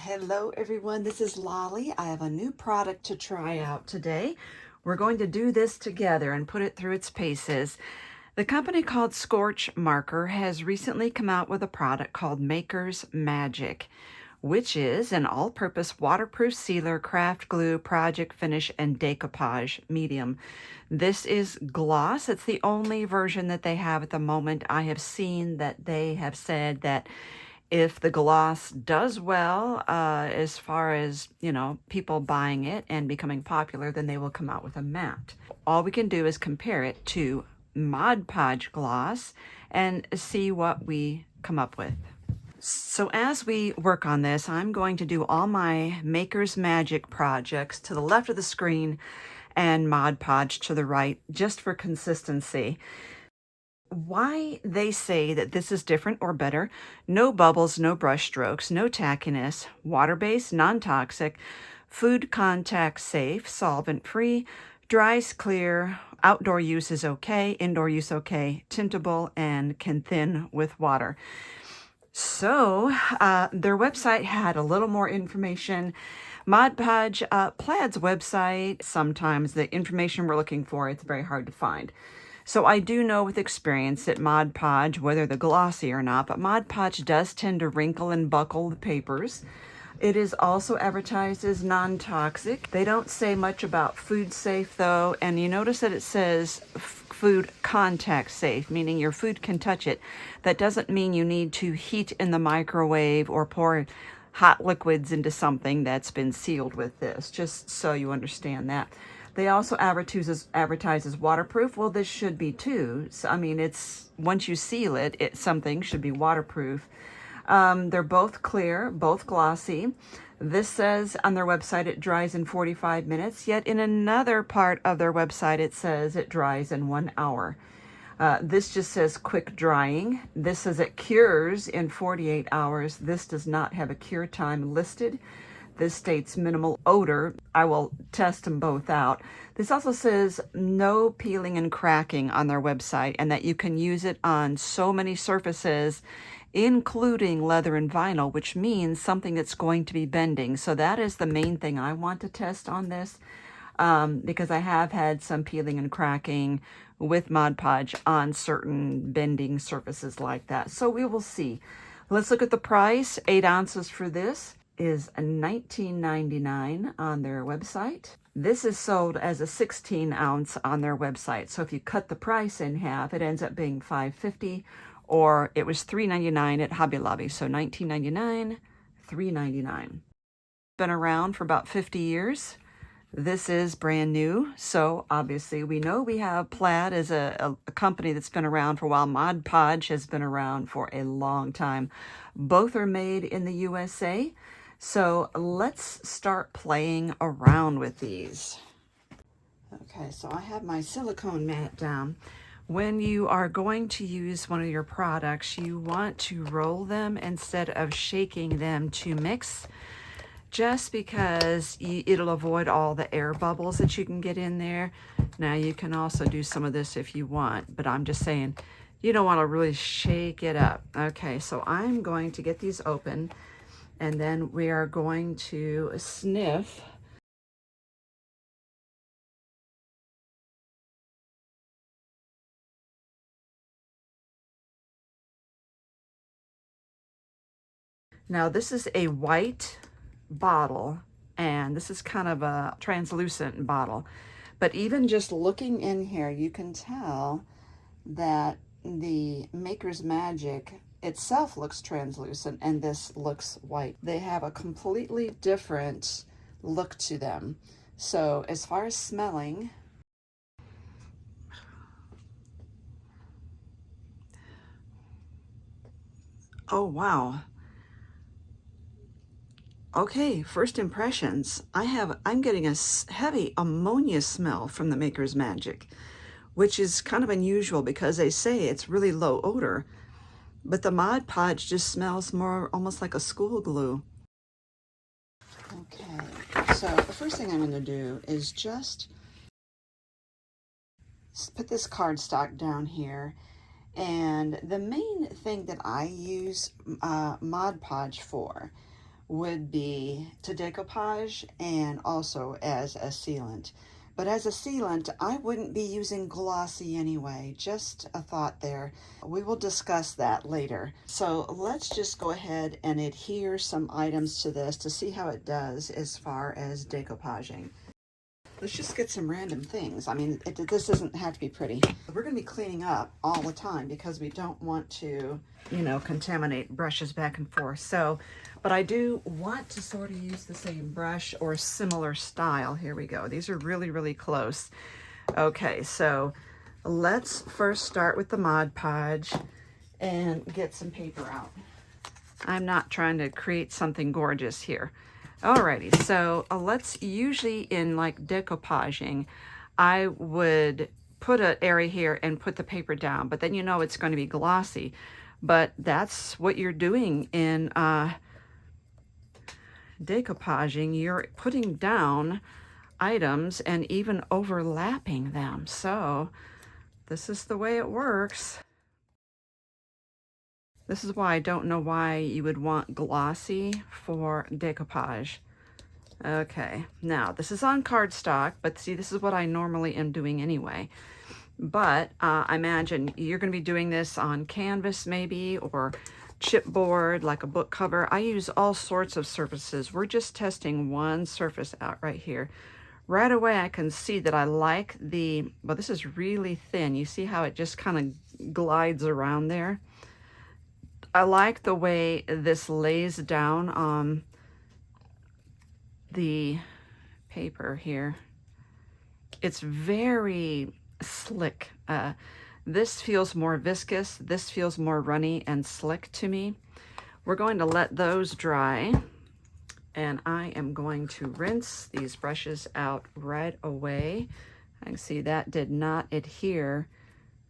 Hello everyone, this is Lolly. I have a new product to try out today. We're going to do this together and put it through its paces. The company called Scorch Marker has recently come out with a product called Maker's Magic, which is an all-purpose waterproof sealer, craft glue, project finish, and decoupage medium. This is gloss. It's the only version that they have at the moment. I have seen that they have said that if the gloss does well, as far as, people buying it and becoming popular, then they will come out with a matte. All we can do is compare it to Mod Podge gloss and see what we come up with. So as we work on this, I'm going to do all my Maker's Magic projects to the left of the screen and Mod Podge to the right, just for consistency. Why they say that this is different or better: no bubbles, no brush strokes, no tackiness, water-based, non-toxic, food contact safe, solvent-free, dries clear, outdoor use is okay, indoor use okay, tintable, and can thin with water. So their website had a little more information. Mod Podge, Plaid's website, sometimes the information we're looking for, it's very hard to find. So I do know with experience that Mod Podge, whether they're glossy or not, but Mod Podge does tend to wrinkle and buckle the papers. It is also advertised as non-toxic. They don't say much about food safe though, and you notice that it says food contact safe, meaning your food can touch it. That doesn't mean you need to heat in the microwave or pour hot liquids into something that's been sealed with this, just so you understand that. They also advertises waterproof. Well, this should be too. So, I mean, it's once you seal it, something should be waterproof. They're both clear, both glossy. This says on their website it dries in 45 minutes, yet in another part of their website it says it dries in 1 hour. This just says quick drying. This says it cures in 48 hours. This does not have a cure time listed. This states minimal odor. I will test them both out. This also says no peeling and cracking on their website, and that you can use it on so many surfaces, including leather and vinyl, which means something that's going to be bending. So that is the main thing I want to test on this, because I have had some peeling and cracking with Mod Podge on certain bending surfaces like that. So we will see. Let's look at the price. 8 ounces for this is $19.99 on their website. This is sold as a 16-ounce on their website. So if you cut the price in half, it ends up being $5.50, or it was $3.99 at Hobby Lobby. So $19.99, $3.99. Been around for about 50 years. This is brand new, so obviously we know we have Plaid as a company that's been around for a while. Mod Podge has been around for a long time. Both are made in the USA. So let's start playing around with these. Okay, so I have my silicone mat down. When you are going to use one of your products, you want to roll them instead of shaking them to mix, just because it'll avoid all the air bubbles that you can get in there. Now you can also do some of this if you want, but I'm just saying you don't want to really shake it up. Okay, so I'm going to get these open, and then we are going to sniff. Now this is a white bottle, and this is kind of a translucent bottle, but even just looking in here, you can tell that the Maker's Magic itself looks translucent and this looks white. They have a completely different look to them. So as far as smelling, oh wow. Okay, first impressions. I'm getting a heavy ammonia smell from the Maker's Magic, which is kind of unusual because they say it's really low odor, but the Mod Podge just smells more almost like a school glue. Okay, so the first thing I'm going to do is just put this cardstock down here, and the main thing that I use Mod Podge for would be to decoupage and also as a sealant. But as a sealant, I wouldn't be using glossy anyway. Just a thought there. We will discuss that later. So let's just go ahead and adhere some items to this to see how it does as far as decoupaging. Let's just get some random things. I mean, this doesn't have to be pretty. We're going to be cleaning up all the time because we don't want to, you know, contaminate brushes back and forth. So, but I do want to sort of use the same brush or similar style. Here we go. These are really, really close. Okay, so let's first start with the Mod Podge and get some paper out. I'm not trying to create something gorgeous here. Alrighty, so let's, usually in like decoupaging, I would put an area here and put the paper down, but then you know it's going to be glossy. But that's what you're doing in decoupaging. You're putting down items and even overlapping them. So this is the way it works. This is why I don't know why you would want glossy for decoupage. Okay, now this is on cardstock, but see, this is what I normally am doing anyway. But I imagine you're going to be doing this on canvas maybe, or chipboard, like a book cover. I use all sorts of surfaces. We're just testing one surface out right here. Right away I can see that I like the, well, this is really thin. You see how it just kind of glides around there? I like the way this lays down on the paper here. It's very slick. This feels more viscous. This feels more runny and slick to me. We're going to let those dry, and I am going to rinse these brushes out right away. I can see that did not adhere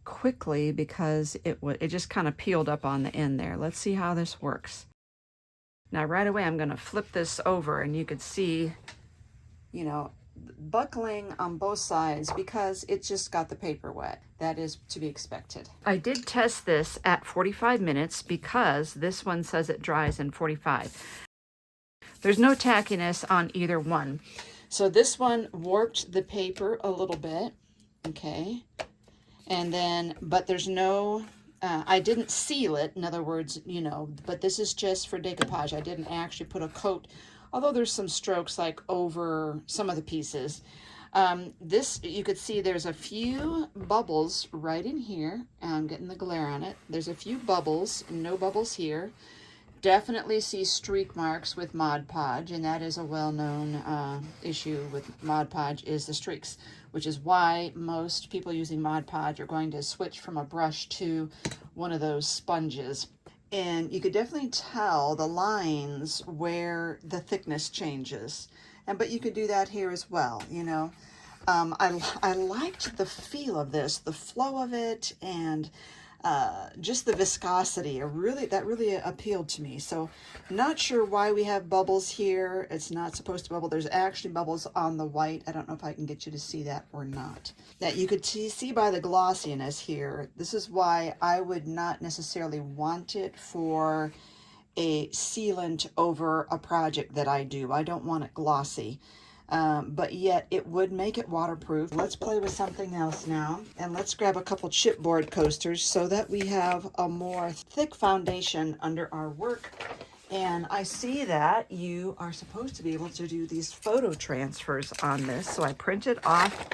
quickly because it just kind of peeled up on the end there. Let's see how this works. Now right away I'm going to flip this over, and you could see, you know, buckling on both sides because it just got the paper wet. That is to be expected. I did test this at 45 minutes because this one says it dries in 45. There's no tackiness on either one. So this one warped the paper a little bit, okay? And then, but there's no, I didn't seal it, in other words, you know, but this is just for decoupage. I didn't actually put a coat, although there's some strokes like over some of the pieces. This, you could see there's a few bubbles right in here. I'm getting the glare on it. There's a few bubbles, no bubbles here. Definitely see streak marks with Mod Podge, and that is a well-known issue with Mod Podge, is the streaks, which is why most people using Mod Podge are going to switch from a brush to one of those sponges. And you could definitely tell the lines where the thickness changes. But you could do that here as well, you know. I liked the feel of this, the flow of it, and just the viscosity. That really appealed to me. So not sure why we have bubbles here. It's not supposed to bubble. There's actually bubbles on the white. I don't know if I can get you to see that or not. That you could see by the glossiness here. This is why I would not necessarily want it for a sealant over a project that I do. I don't want it glossy. But yet it would make it waterproof. Let's play with something else now, and let's grab a couple chipboard coasters so that we have a more thick foundation under our work. And I see that you are supposed to be able to do these photo transfers on this, so I printed off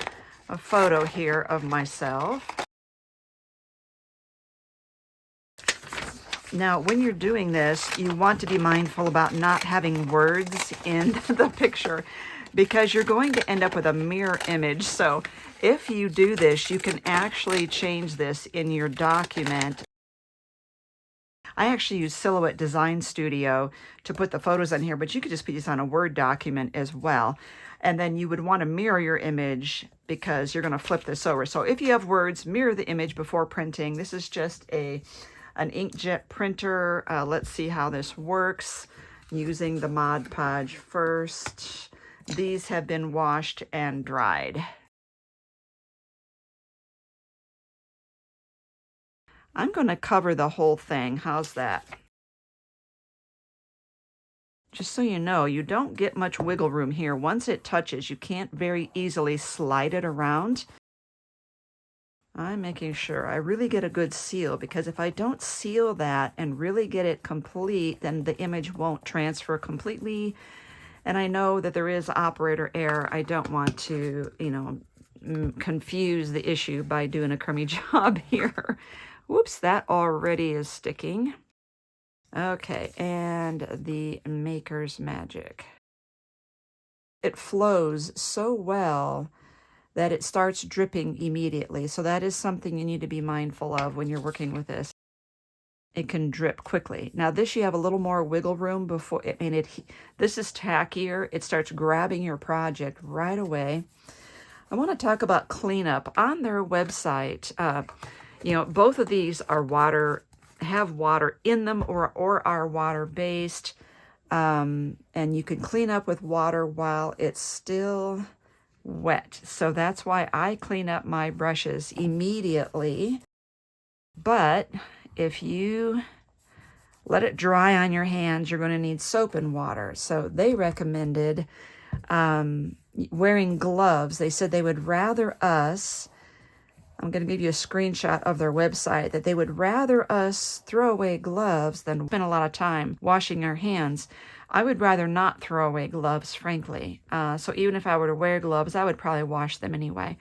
a photo here of myself. Now, when you're doing this, you want to be mindful about not having words in the picture, because you're going to end up with a mirror image. So if you do this, you can actually change this in your document. I actually use Silhouette Design Studio to put the photos on here, but you could just put this on a Word document as well. And then you would want to mirror your image because you're going to flip this over. So if you have words, mirror the image before printing. This is just an inkjet printer. Let's see how this works using the Mod Podge first. These have been washed and dried. I'm going to cover the whole thing. How's that? Just so you know, you don't get much wiggle room here. Once it touches, you can't very easily slide it around. I'm making sure I really get a good seal, because if I don't seal that and really get it complete, then the image won't transfer completely. And I know that there is operator error. I don't want to, you know, confuse the issue by doing a crummy job here. Whoops, that already is sticking. Okay, and the Maker's Magic. It flows so well that it starts dripping immediately. So that is something you need to be mindful of when you're working with this. It can drip quickly. Now this, you have a little more wiggle room before, this is tackier. It starts grabbing your project right away. I want to talk about cleanup. On their website, you know, both of these are have water in them, or are water-based. And you can clean up with water while it's still wet. So that's why I clean up my brushes immediately. But if you let it dry on your hands, you're going to need soap and water. So they recommended wearing gloves. They said they would rather us, I'm going to give you a screenshot of their website, that they would rather us throw away gloves than spend a lot of time washing our hands. I would rather not throw away gloves, frankly. So even if I were to wear gloves, I would probably wash them anyway.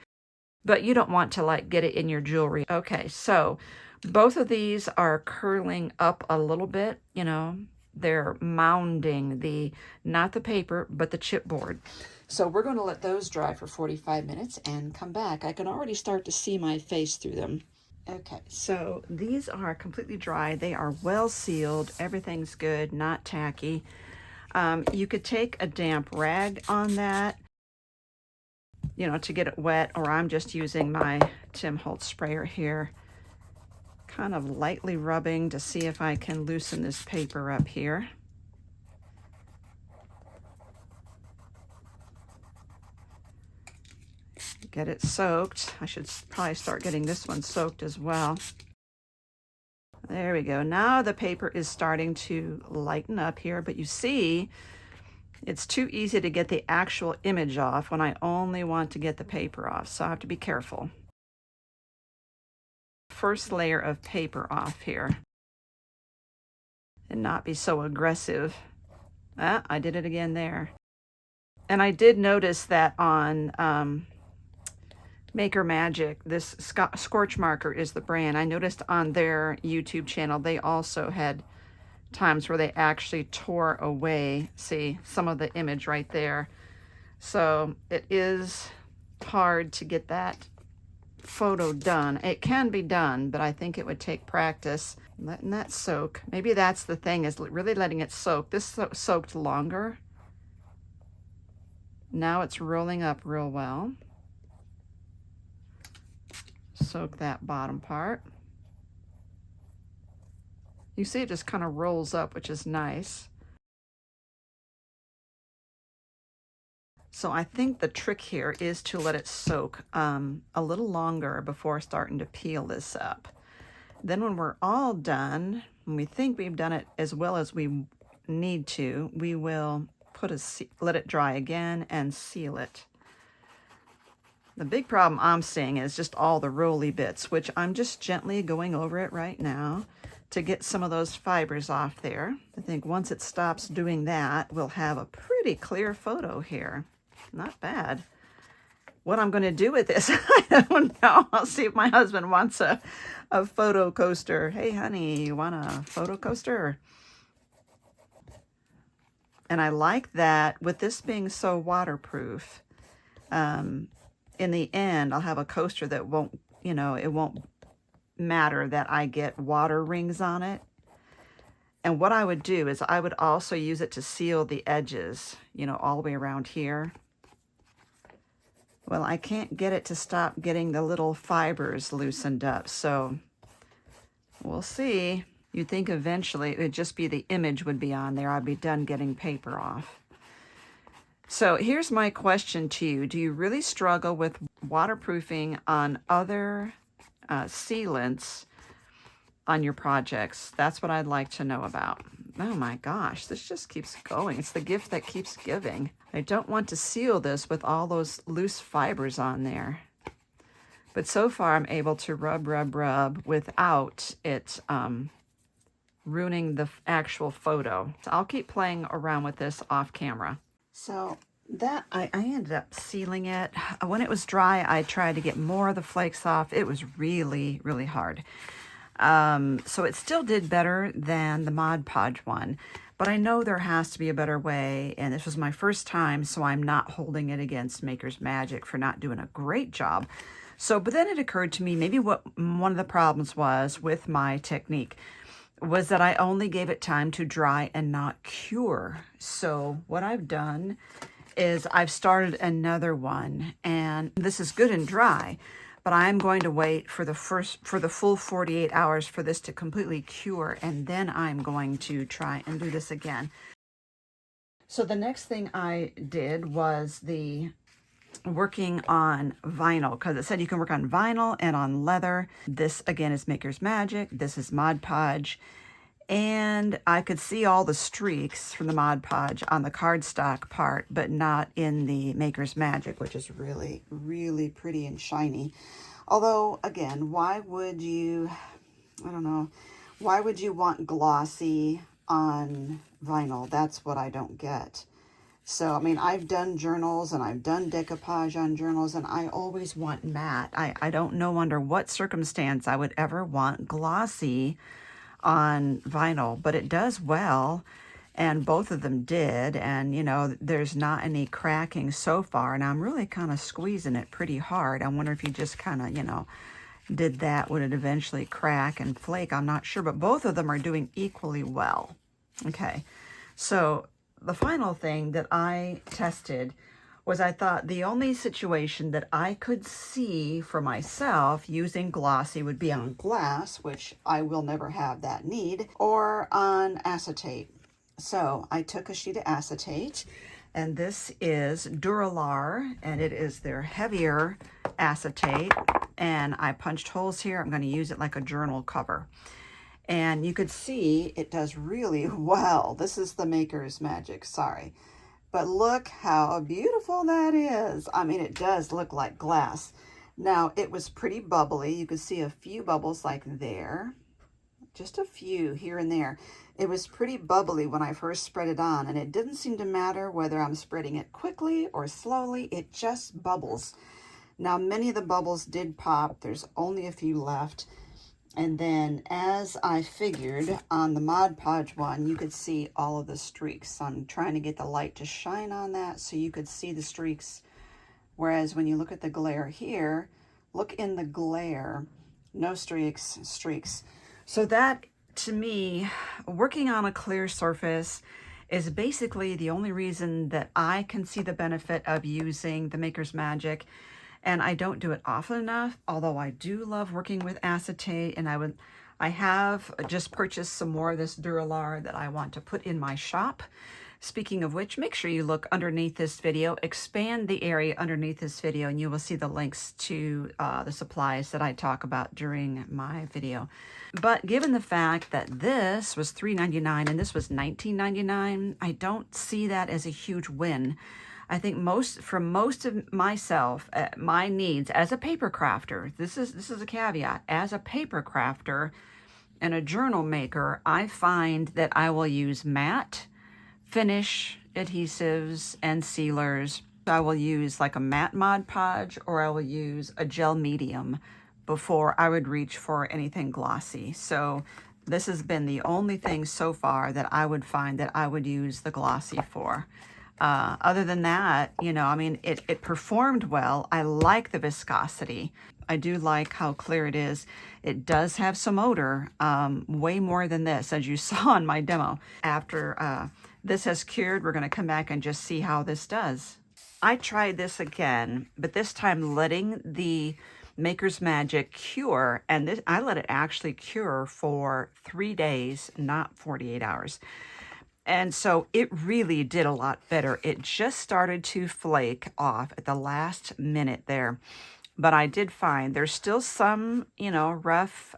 But you don't want to like get it in your jewelry. Okay, so both of these are curling up a little bit, you know. They're mounding not the paper, but the chipboard. So we're going to let those dry for 45 minutes and come back. I can already start to see my face through them. Okay, so these are completely dry. They are well sealed. Everything's good, not tacky. You could take a damp rag on that, you know, to get it wet, or I'm just using my Tim Holtz sprayer here, kind of lightly rubbing to see if I can loosen this paper up here. Get it soaked. I should probably start getting this one soaked as well. There we go. Now the paper is starting to lighten up here, but you see it's too easy to get the actual image off when I only want to get the paper off, so I have to be careful. First layer of paper off here and not be so aggressive. I did it again there. And I did notice that on Maker Magic, this Scorch Marker is the brand. I noticed on their YouTube channel, they also had times where they actually tore away, see, some of the image right there. So it is hard to get that photo done. It can be done, but I think it would take practice. Letting that soak. Maybe that's the thing, is really letting it soak. This soaked longer. Now it's rolling up real well. Soak that bottom part. You see it just kind of rolls up, which is nice. So I think the trick here is to let it soak a little longer before starting to peel this up. Then when we're all done, when we think we've done it as well as we need to, we will let it dry again and seal it. The big problem I'm seeing is just all the roly bits, which I'm just gently going over it right now to get some of those fibers off there. I think once it stops doing that, we'll have a pretty clear photo here. Not bad. What I'm going to do with this, I don't know. I'll see if my husband wants a photo coaster. Hey, honey, you want a photo coaster? And I like that with this being so waterproof, in the end, I'll have a coaster that won't, you know, it won't matter that I get water rings on it. And what I would do is I would also use it to seal the edges, you know, all the way around here. Well, I can't get it to stop getting the little fibers loosened up, so we'll see. You'd think eventually it would just be the image would be on there. I'd be done getting paper off. So here's my question to you. Do you really struggle with waterproofing on other sealants on your projects? That's what I'd like to know about. Oh my gosh, this just keeps going. It's the gift that keeps giving. I don't want to seal this with all those loose fibers on there. But so far I'm able to rub without it ruining the actual photo. So I'll keep playing around with this off camera. So that I ended up sealing it. When it was dry, I tried to get more of the flakes off. It was really, really hard. So it still did better than the Mod Podge one, but I know there has to be a better way, and this was my first time, so I'm not holding it against Maker's Magic for not doing a great job. So, but then it occurred to me, maybe what one of the problems was with my technique was that I only gave it time to dry and not cure. So what I've done is I've started another one, and this is good and dry, but I'm going to wait for the full 48 hours for this to completely cure, and then I'm going to try and do this again. So the next thing I did was the working on vinyl, because it said you can work on vinyl and on leather. This again is Maker's Magic. This is Mod Podge. And I could see all the streaks from the Mod Podge on the cardstock part, but not in the Maker's Magic, which is really, really pretty and shiny. Although, again, why would you, I don't know, why would you want glossy on vinyl? That's what I don't get. So, I mean, I've done journals and I've done decoupage on journals, and I always want matte. I don't know under what circumstance I would ever want glossy on vinyl, but it does well, and both of them did, and you know, there's not any cracking so far, and I'm really kind of squeezing it pretty hard. I wonder if you just kind of, you know, did that, would it eventually crack and flake? I'm not sure, but both of them are doing equally well. Okay, so the final thing that I tested was, I thought the only situation that I could see for myself using glossy would be on glass, which I will never have that need, or on acetate. So I took a sheet of acetate, and this is Duralar, and it is their heavier acetate, and I punched holes here. I'm going to use it like a journal cover. And you could see it does really well. This is the Maker's Magic, sorry. But look how beautiful that is. I mean, it does look like glass. Now, it was pretty bubbly. You could see a few bubbles like there. Just a few here and there. It was pretty bubbly when I first spread it on, and it didn't seem to matter whether I'm spreading it quickly or slowly. It just bubbles. Now, many of the bubbles did pop. There's only a few left. And then, as I figured, on the Mod Podge one, you could see all of the streaks. So I'm trying to get the light to shine on that so you could see the streaks. Whereas when you look at the glare here, look in the glare, no streaks. So that, to me, working on a clear surface is basically the only reason that I can see the benefit of using the Maker's Magic. And I don't do it often enough, although I do love working with acetate, and I have just purchased some more of this Duralar that I want to put in my shop. Speaking of which, make sure you look underneath this video, expand the area underneath this video, and you will see the links to the supplies that I talk about during my video. But given the fact that this was $3.99 and this was $19.99, I don't see that as a huge win. I think for most of myself, my needs as a paper crafter, this is a caveat, as a paper crafter and a journal maker, I find that I will use matte finish adhesives and sealers. I will use like a matte Mod Podge, or I will use a gel medium before I would reach for anything glossy. So this has been the only thing so far that I would find that I would use the glossy for. Other than that, you know, I mean, it performed well. I like the viscosity. I do like how clear it is. It does have some odor, way more than this, as you saw in my demo. After this has cured, we're going to come back and just see how this does. I tried this again, but this time letting the Maker's Magic cure, and I let it actually cure for 3 days, not 48 hours. And so it really did a lot better. It just started to flake off at the last minute there. But I did find there's still some, you know, rough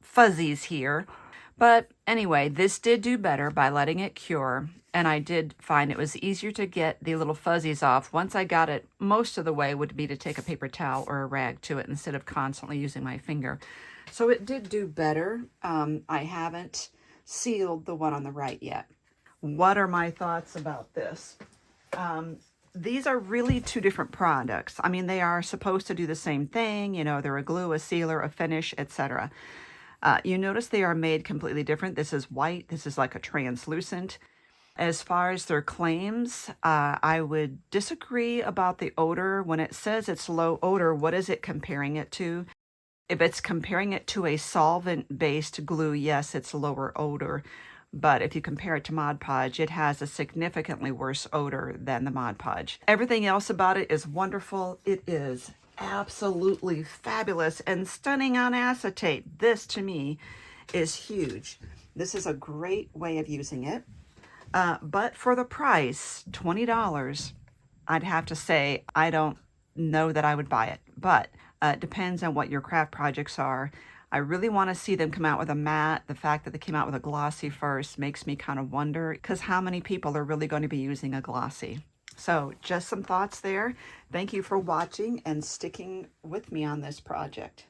fuzzies here. But anyway, this did do better by letting it cure, and I did find it was easier to get the little fuzzies off. Once I got it, most of the way would be to take a paper towel or a rag to it instead of constantly using my finger. So it did do better. I haven't sealed the one on the right yet. What are my thoughts about this? These are really two different products. I mean, they are supposed to do the same thing. You know, they're a glue, a sealer, a finish, etc. You notice they are made completely different. This is white. This is like a translucent. As far as their claims, I would disagree about the odor. When it says it's low odor, what is it comparing it to? If it's comparing it to a solvent-based glue, yes, it's lower odor. But if you compare it to Mod Podge, it has a significantly worse odor than the Mod Podge. Everything else about it is wonderful. It is absolutely fabulous and stunning on acetate. This, to me, is huge. This is a great way of using it. But for the price, $20, I'd have to say I don't know that I would buy it. But it depends on what your craft projects are. I really want to see them come out with a matte. The fact that they came out with a glossy first makes me kind of wonder, because how many people are really going to be using a glossy? So just some thoughts there. Thank you for watching and sticking with me on this project.